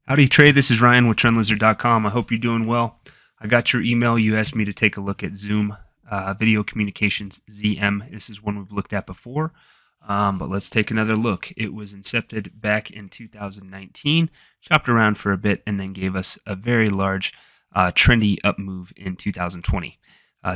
Howdy trade, this is Ryan with TrendLizard.com. I hope you're doing well. I got your email. You asked me to take a look at Zoom Video Communications ZM. This is one we've looked at before, but let's take another look. It was incepted back in 2019, chopped around for a bit, and then gave us a very large trendy up move in 2020.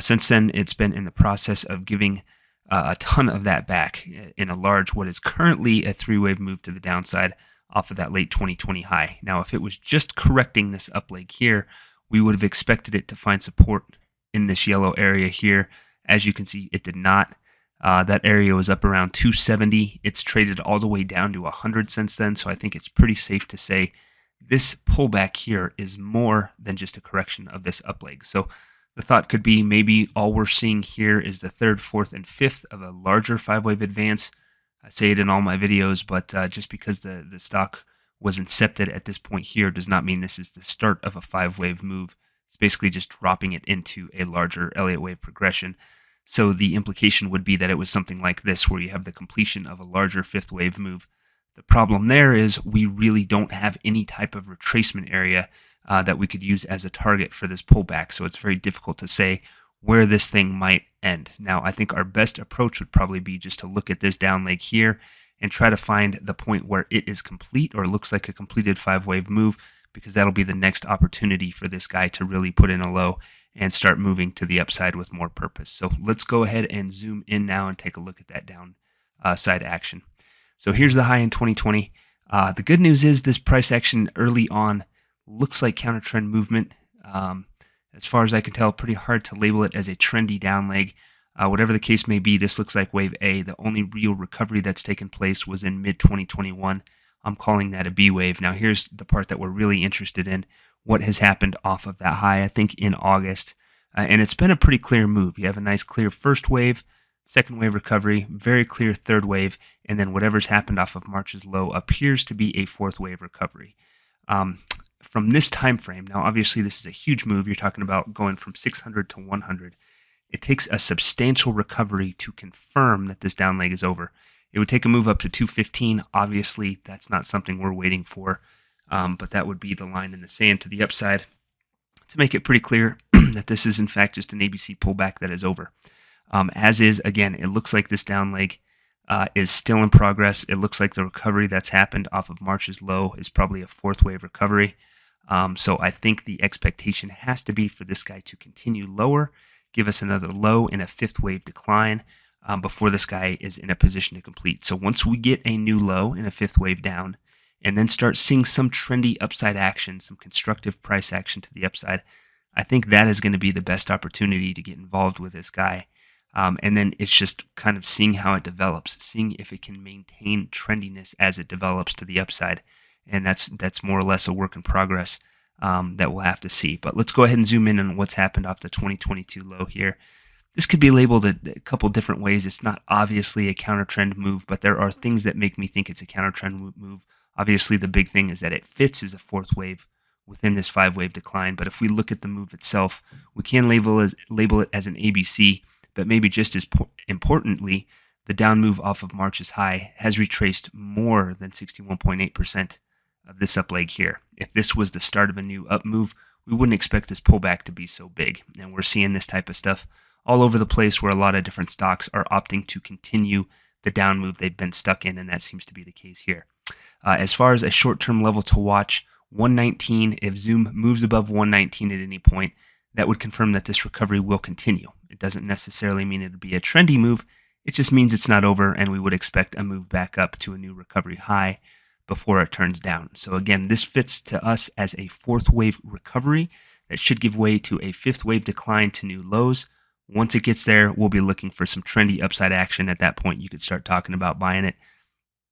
Since then, it's been in the process of giving a ton of that back in a large, what is currently a three-wave move to the downside off of that late 2020 high. Now, if it was just correcting this up leg here, we would have expected it to find support in this yellow area here. As you can see, it did not. That area was up around 270. It's traded all the way down to 100 since then, so I think it's pretty safe to say this pullback here is more than just a correction of this up leg. So the thought could be maybe all we're seeing here is the third, fourth, and fifth of a larger five-wave advance. I say it in all my videos, but just because the stock was incepted at this point here does not mean this is the start of a five-wave move. It's basically just dropping it into a larger Elliott Wave progression. So the implication would be that it was something like this, where you have the completion of a larger fifth wave move. The problem there is we really don't have any type of retracement area that we could use as a target for this pullback. So it's very difficult to say where this thing might end. Now, I think our best approach would probably be just to look at this down leg here and try to find the point where it is complete or looks like a completed five-wave move, because that'll be the next opportunity for this guy to really put in a low and start moving to the upside with more purpose. So let's go ahead and zoom in now and take a look at that downside action. So here's the high in 2020. The good news is this price action early on looks like counter trend movement. As far as I can tell, pretty hard to label it as a trendy down leg. Whatever the case may be, this looks like wave A. The only real recovery that's taken place was in mid-2021. I'm calling that a B wave. Now here's the part that we're really interested in. What has happened off of that high, I think in August. And it's been a pretty clear move. You have a nice clear first wave, second wave recovery, very clear third wave, and then whatever's happened off of March's low appears to be a fourth wave recovery. From this time frame, now obviously this is a huge move. You're talking about going from 600 to 100. It takes a substantial recovery to confirm that this down leg is over. It would take a move up to 215. Obviously, that's not something we're waiting for, but that would be the line in the sand to the upside to make it pretty clear that this is in fact just an ABC pullback that is over. As is, again, it looks like this down leg is still in progress. It looks like the recovery that's happened off of March's low is probably a fourth wave recovery. So I think the expectation has to be for this guy to continue lower, give us another low in a fifth wave decline before this guy is in a position to complete. So once we get a new low in a fifth wave down and then start seeing some trendy upside action, some constructive price action to the upside, I think that is going to be the best opportunity to get involved with this guy. And then it's just kind of seeing how it develops, seeing if it can maintain trendiness as it develops to the upside. And that's more or less a work in progress that we'll have to see. But let's go ahead and zoom in on what's happened off the 2022 low here. This could be labeled a couple different ways. It's not obviously a counter trend move, but there are things that make me think it's a counter trend move. Obviously, the big thing is that it fits as a fourth wave within this five-wave decline. But if we look at the move itself, we can label it as an ABC, but maybe just as importantly, the down move off of March's high has retraced more than 61.8% of this up leg here. If this was the start of a new up move, we wouldn't expect this pullback to be so big. And we're seeing this type of stuff all over the place where a lot of different stocks are opting to continue the down move they've been stuck in, and that seems to be the case here. As far as a short-term level to watch, 119, if Zoom moves above 119 at any point, that would confirm that this recovery will continue. It doesn't necessarily mean it would be a trendy move. It just means it's not over, and we would expect a move back up to a new recovery high before it turns down. So again, this fits to us as a fourth wave recovery that should give way to a fifth wave decline to new lows. Once it gets there, we'll be looking for some trendy upside action. At that point, you could start talking about buying it.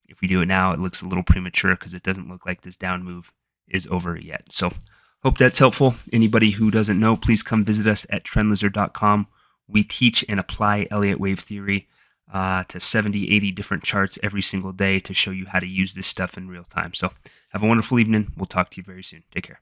If we do it now, it looks a little premature because it doesn't look like this down move is over yet. So hope that's helpful. Anybody who doesn't know, please come visit us at TrendLizard.com. We teach and apply Elliott Wave Theory to 70, 80 different charts every single day to show you how to use this stuff in real time. So have a wonderful evening. We'll talk to you very soon. Take care.